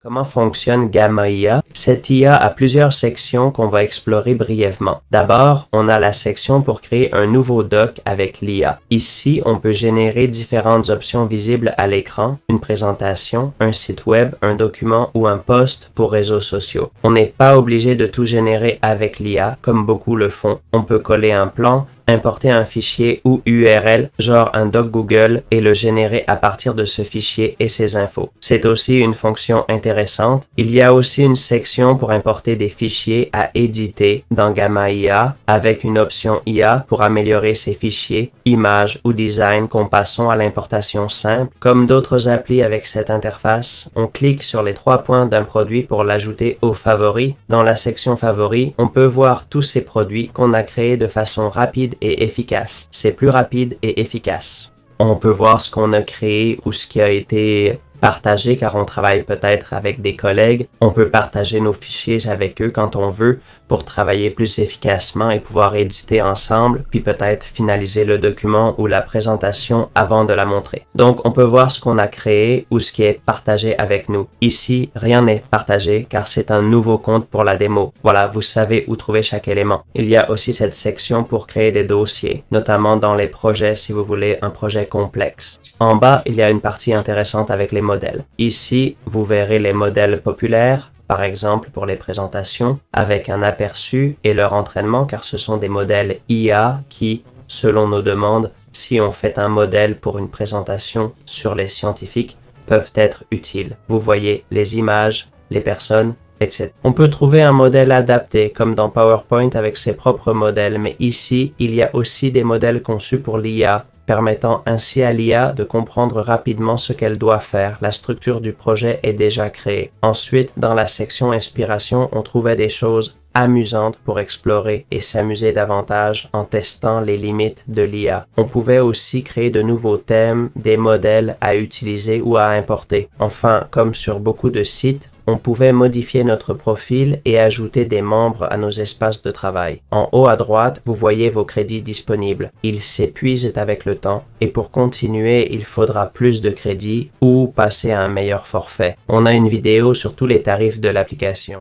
Comment fonctionne Gamma IA? Cette IA a plusieurs sections qu'on va explorer brièvement. D'abord, on a la section pour créer un nouveau doc avec l'IA. Ici, on peut générer différentes options visibles à l'écran, une présentation, un site web, un document ou un post pour réseaux sociaux. On n'est pas obligé de tout générer avec l'IA, comme beaucoup le font. On peut coller un plan, importer un fichier ou URL, genre un doc Google, et le générer à partir de ce fichier et ses infos. C'est aussi une fonction intéressante. Il y a aussi une section pour importer des fichiers à éditer dans Gamma IA, avec une option IA pour améliorer ces fichiers, images ou design passons à l'importation simple. Comme d'autres applis avec cette interface, on clique sur les 3 points d'un produit pour l'ajouter aux favoris. Dans la section favoris, on peut voir tous ces produits qu'on a créés de façon rapide et efficace. C'est plus rapide et efficace. On peut voir ce qu'on a créé ou ce qui a été partagé car on travaille peut-être avec des collègues. On peut partager nos fichiers avec eux quand on veut pour travailler plus efficacement et pouvoir éditer ensemble, puis peut-être finaliser le document ou la présentation avant de la montrer. Donc, on peut voir ce qu'on a créé ou ce qui est partagé avec nous. Ici, rien n'est partagé car c'est un nouveau compte pour la démo. Voilà, vous savez où trouver chaque élément. Il y a aussi cette section pour créer des dossiers, notamment dans les projets si vous voulez un projet complexe. En bas, il y a une partie intéressante avec les modèles. Ici, vous verrez les modèles populaires, par exemple pour les présentations, avec un aperçu et leur entraînement, car ce sont des modèles IA qui, selon nos demandes, si on fait un modèle pour une présentation sur les scientifiques, peuvent être utiles. Vous voyez les images, les personnes, etc. On peut trouver un modèle adapté, comme dans PowerPoint avec ses propres modèles, mais ici, il y a aussi des modèles conçus pour l'IA, permettant ainsi à l'IA de comprendre rapidement ce qu'elle doit faire. La structure du projet est déjà créée. Ensuite, dans la section Inspiration, on trouvait des choses amusantes pour explorer et s'amuser davantage en testant les limites de l'IA. On pouvait aussi créer de nouveaux thèmes, des modèles à utiliser ou à importer. Enfin, comme sur beaucoup de sites, on pouvait modifier notre profil et ajouter des membres à nos espaces de travail. En haut à droite, vous voyez vos crédits disponibles. Ils s'épuisent avec le temps et pour continuer, il faudra plus de crédits ou passer à un meilleur forfait. On a une vidéo sur tous les tarifs de l'application.